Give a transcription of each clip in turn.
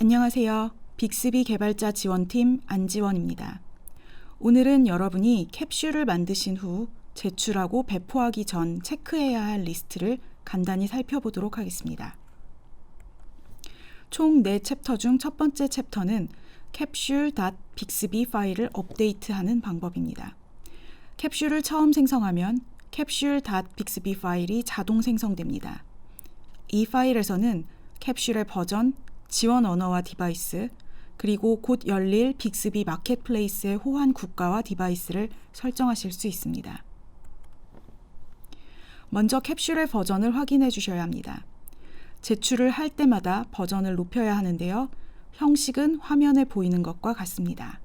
안녕하세요. 빅스비 개발자 지원팀 안지원입니다. 오늘은 여러분이 캡슐을 만드신 후 제출하고 배포하기 전 체크해야 할 리스트를 간단히 살펴보도록 하겠습니다. 총 4챕터 중 첫 번째 챕터는 capsule.bixby 파일을 업데이트하는 방법입니다. 캡슐을 처음 생성하면 capsule.bixby 파일이 자동 생성됩니다. 이 파일에서는 캡슐의 버전, 지원 언어와 디바이스, 그리고 곧 열릴 빅스비 마켓플레이스의 호환 국가와 디바이스를 설정하실 수 있습니다. 먼저 캡슐의 버전을 확인해 주셔야 합니다. 제출을 할 때마다 버전을 높여야 하는데요. 형식은 화면에 보이는 것과 같습니다.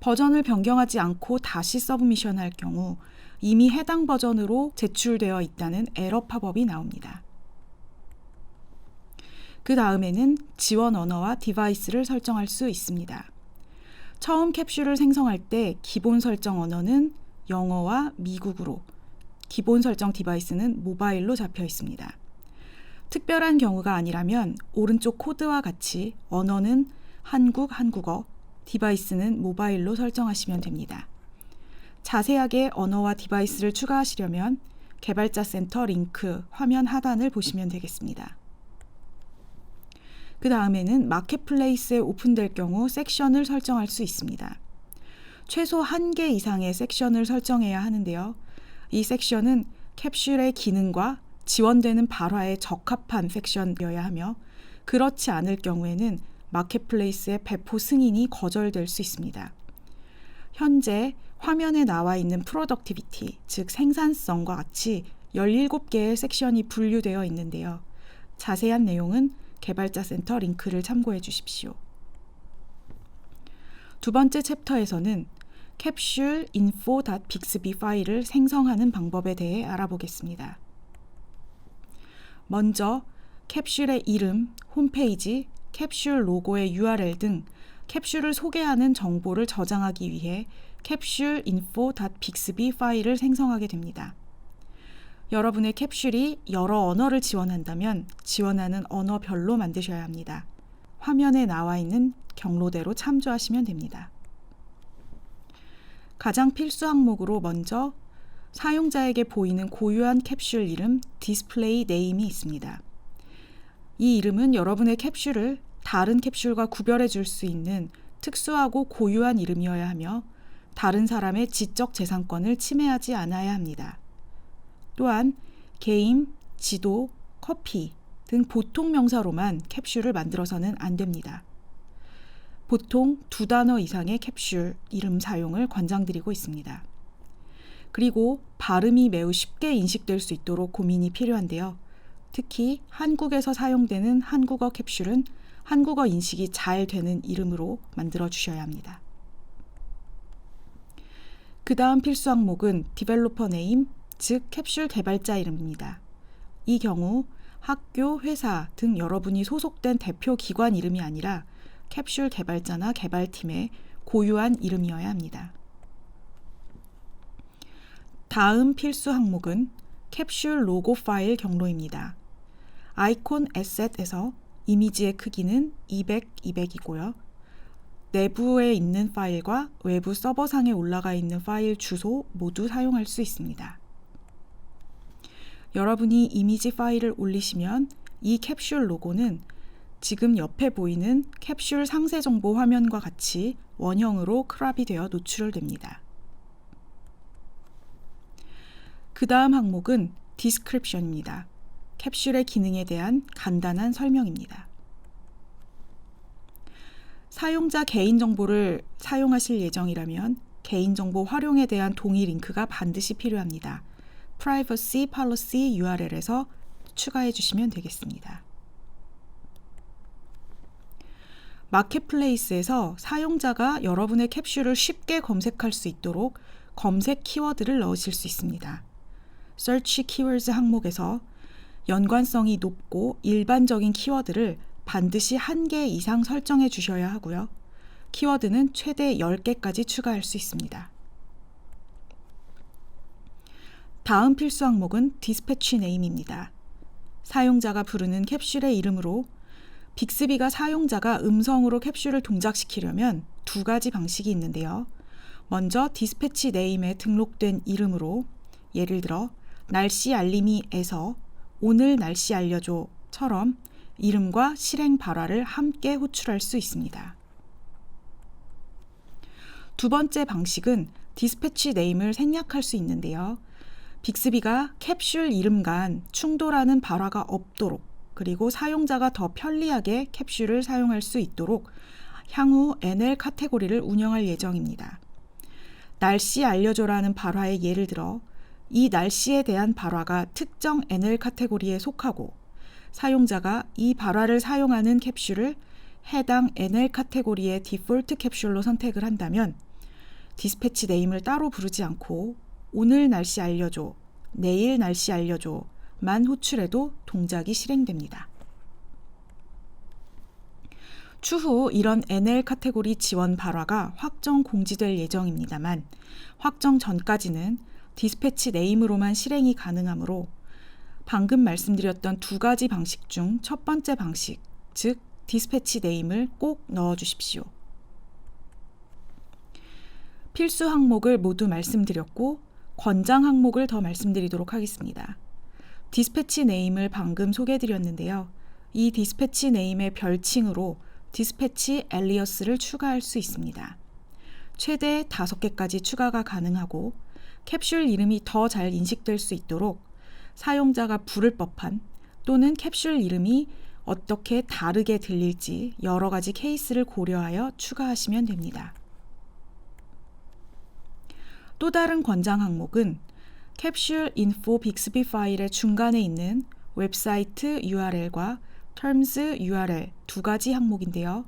버전을 변경하지 않고 다시 서브미션 할 경우 이미 해당 버전으로 제출되어 있다는 에러 팝업이 나옵니다. 그 다음에는 지원 언어와 디바이스를 설정할 수 있습니다. 처음 캡슐을 생성할 때 기본 설정 언어는 영어와 미국으로, 기본 설정 디바이스는 모바일로 잡혀 있습니다. 특별한 경우가 아니라면 오른쪽 코드와 같이 언어는 한국, 한국어, 디바이스는 모바일로 설정하시면 됩니다. 자세하게 언어와 디바이스를 추가하시려면 개발자 센터 링크 화면 하단을 보시면 되겠습니다. 그 다음에는 마켓플레이스에 오픈될 경우 섹션을 설정할 수 있습니다. 최소 1개 이상의 섹션을 설정해야 하는데요. 이 섹션은 캡슐의 기능과 지원되는 발화에 적합한 섹션이어야 하며 그렇지 않을 경우에는 마켓플레이스의 배포 승인이 거절될 수 있습니다. 현재 화면에 나와 있는 프로덕티비티, 즉 생산성과 같이 17개의 섹션이 분류되어 있는데요. 자세한 내용은 개발자 센터 링크를 참고해 주십시오. 두 번째 챕터에서는 capsule info.bixby 파일을 생성하는 방법에 대해 알아보겠습니다. 먼저 캡슐의 이름, 홈페이지, 캡슐 로고의 URL 등 캡슐을 소개하는 정보를 저장하기 위해 capsule info.bixby 파일을 생성하게 됩니다. 여러분의 캡슐이 여러 언어를 지원한다면 지원하는 언어별로 만드셔야 합니다. 화면에 나와 있는 경로대로 참조하시면 됩니다. 가장 필수 항목으로 먼저 사용자에게 보이는 고유한 캡슐 이름 디스플레이 네임이 있습니다. 이 이름은 여러분의 캡슐을 다른 캡슐과 구별해 줄 수 있는 특수하고 고유한 이름이어야 하며 다른 사람의 지적 재산권을 침해하지 않아야 합니다. 또한 게임, 지도, 커피 등 보통 명사로만 캡슐을 만들어서는 안 됩니다. 보통 2단어 이상의 캡슐 이름 사용을 권장드리고 있습니다. 그리고 발음이 매우 쉽게 인식될 수 있도록 고민이 필요한데요. 특히 한국에서 사용되는 한국어 캡슐은 한국어 인식이 잘 되는 이름으로 만들어 주셔야 합니다. 그 다음 필수 항목은 디벨로퍼 네임, 즉 캡슐 개발자 이름입니다. 이 경우 학교, 회사 등 여러분이 소속된 대표 기관 이름이 아니라 캡슐 개발자나 개발팀의 고유한 이름이어야 합니다. 다음 필수 항목은 캡슐 로고 파일 경로입니다. 아이콘 에셋에서 이미지의 크기는 200, 200이고요. 내부에 있는 파일과 외부 서버상에 올라가 있는 파일 주소 모두 사용할 수 있습니다. 여러분이 이미지 파일을 올리시면 이 캡슐 로고는 지금 옆에 보이는 캡슐 상세 정보 화면과 같이 원형으로 크롭이 되어 노출됩니다. 그 다음 항목은 디스크립션입니다. 캡슐의 기능에 대한 간단한 설명입니다. 사용자 개인정보를 사용하실 예정이라면 개인정보 활용에 대한 동의 링크가 반드시 필요합니다. Privacy Policy URL에서 추가해 주시면 되겠습니다. 마켓플레이스에서 사용자가 여러분의 캡슐을 쉽게 검색할 수 있도록 검색 키워드를 넣으실 수 있습니다. Search Keywords 항목에서 연관성이 높고 일반적인 키워드를 반드시 1개 이상 설정해 주셔야 하고요. 키워드는 최대 10개까지 추가할 수 있습니다. 다음 필수 항목은 디스패치 네임입니다. 사용자가 부르는 캡슐의 이름으로 빅스비가 사용자가 음성으로 캡슐을 동작시키려면 두 가지 방식이 있는데요. 먼저 디스패치 네임에 등록된 이름으로 예를 들어 날씨 알림이에서 오늘 날씨 알려줘처럼 이름과 실행 발화를 함께 호출할 수 있습니다. 두 번째 방식은 디스패치 네임을 생략할 수 있는데요. 빅스비가 캡슐 이름 간 충돌하는 발화가 없도록 그리고 사용자가 더 편리하게 캡슐을 사용할 수 있도록 향후 NL 카테고리를 운영할 예정입니다. 날씨 알려줘라는 발화의 예를 들어 이 날씨에 대한 발화가 특정 NL 카테고리에 속하고 사용자가 이 발화를 사용하는 캡슐을 해당 NL 카테고리의 디폴트 캡슐로 선택을 한다면 디스패치 네임을 따로 부르지 않고 오늘 날씨 알려줘, 내일 날씨 알려줘만 호출해도 동작이 실행됩니다. 추후 이런 NL 카테고리 지원 발화가 확정 공지될 예정입니다만 확정 전까지는 디스패치 네임으로만 실행이 가능하므로 방금 말씀드렸던 두 가지 방식 중 첫 번째 방식, 즉 디스패치 네임을 꼭 넣어주십시오. 필수 항목을 모두 말씀드렸고 권장 항목을 더 말씀드리도록 하겠습니다. 디스패치 네임을 방금 소개해드렸는데요. 이 디스패치 네임의 별칭으로 디스패치 엘리어스를 추가할 수 있습니다. 최대 5개까지 추가가 가능하고 캡슐 이름이 더 잘 인식될 수 있도록 사용자가 부를 법한 또는 캡슐 이름이 어떻게 다르게 들릴지 여러 가지 케이스를 고려하여 추가하시면 됩니다. 또 다른 권장 항목은 캡슐 인포 빅스비 파일의 중간에 있는 웹사이트 URL과 terms URL 두 가지 항목인데요.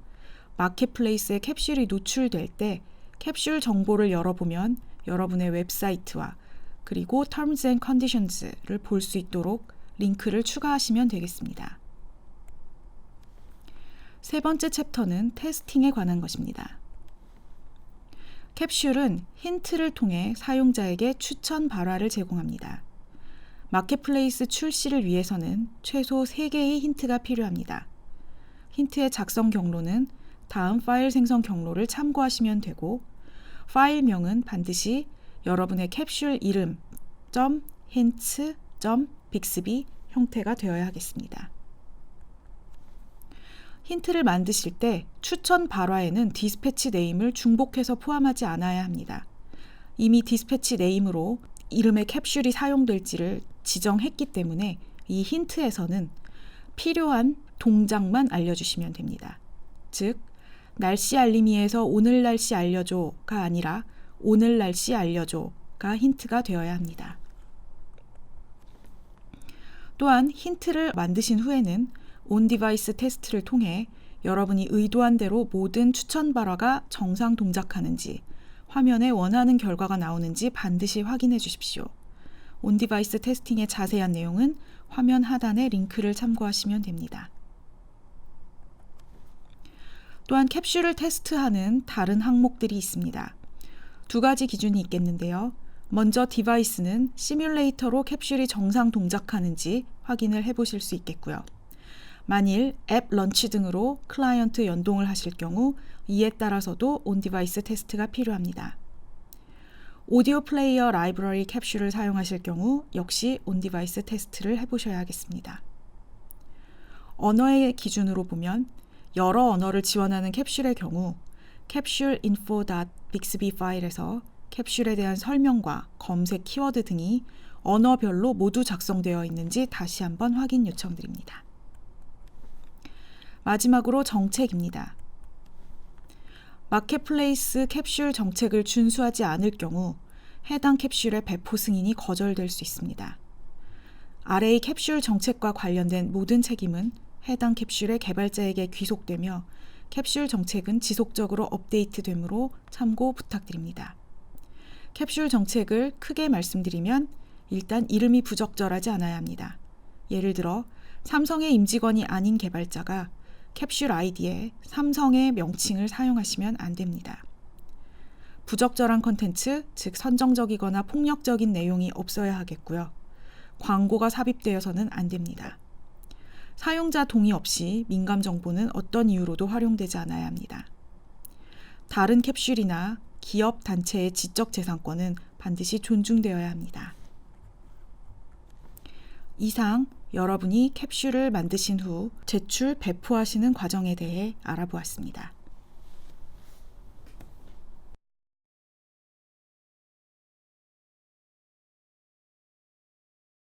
마켓플레이스에 캡슐이 노출될 때 캡슐 정보를 열어보면 여러분의 웹사이트와 그리고 terms and conditions를 볼 수 있도록 링크를 추가하시면 되겠습니다. 세 번째 챕터는 테스팅에 관한 것입니다. 캡슐은 힌트를 통해 사용자에게 추천 발화를 제공합니다. 마켓플레이스 출시를 위해서는 최소 3개의 힌트가 필요합니다. 힌트의 작성 경로는 다음 파일 생성 경로를 참고하시면 되고 파일명은 반드시 여러분의 캡슐 이름 .hints.bixby 형태가 되어야 하겠습니다. 힌트를 만드실 때 추천 발화에는 디스패치 네임을 중복해서 포함하지 않아야 합니다. 이미 디스패치 네임으로 이름의 캡슐이 사용될지를 지정했기 때문에 이 힌트에서는 필요한 동작만 알려주시면 됩니다. 즉, 날씨 알림이에서 오늘 날씨 알려줘가 아니라 오늘 날씨 알려줘가 힌트가 되어야 합니다. 또한 힌트를 만드신 후에는 온디바이스 테스트를 통해 여러분이 의도한 대로 모든 추천 발화가 정상 동작하는지 화면에 원하는 결과가 나오는지 반드시 확인해 주십시오. 온디바이스 테스팅의 자세한 내용은 화면 하단의 링크를 참고하시면 됩니다. 또한 캡슐을 테스트하는 다른 항목들이 있습니다. 두 가지 기준이 있겠는데요. 먼저 디바이스는 시뮬레이터로 캡슐이 정상 동작하는지 확인을 해보실 수 있겠고요. 만일 앱 런치 등으로 클라이언트 연동을 하실 경우 이에 따라서도 온디바이스 테스트가 필요합니다. 오디오 플레이어 라이브러리 캡슐을 사용하실 경우 역시 온디바이스 테스트를 해보셔야 하겠습니다. 언어의 기준으로 보면 여러 언어를 지원하는 캡슐의 경우 캡슐 info.bixby 파일에서 캡슐에 대한 설명과 검색 키워드 등이 언어별로 모두 작성되어 있는지 다시 한번 확인 요청드립니다. 마지막으로 정책입니다. 마켓플레이스 캡슐 정책을 준수하지 않을 경우 해당 캡슐의 배포 승인이 거절될 수 있습니다. 아래의 캡슐 정책과 관련된 모든 책임은 해당 캡슐의 개발자에게 귀속되며 캡슐 정책은 지속적으로 업데이트되므로 참고 부탁드립니다. 캡슐 정책을 크게 말씀드리면 일단 이름이 부적절하지 않아야 합니다. 예를 들어 삼성의 임직원이 아닌 개발자가 캡슐 아이디에 삼성의 명칭을 사용하시면 안 됩니다. 부적절한 컨텐츠, 즉 선정적이거나 폭력적인 내용이 없어야 하겠고요. 광고가 삽입되어서는 안 됩니다. 사용자 동의 없이 민감 정보는 어떤 이유로도 활용되지 않아야 합니다. 다른 캡슐이나 기업 단체의 지적재산권은 반드시 존중되어야 합니다. 이상 여러분이 캡슐을 만드신 후 제출 배포하시는 과정에 대해 알아보았습니다.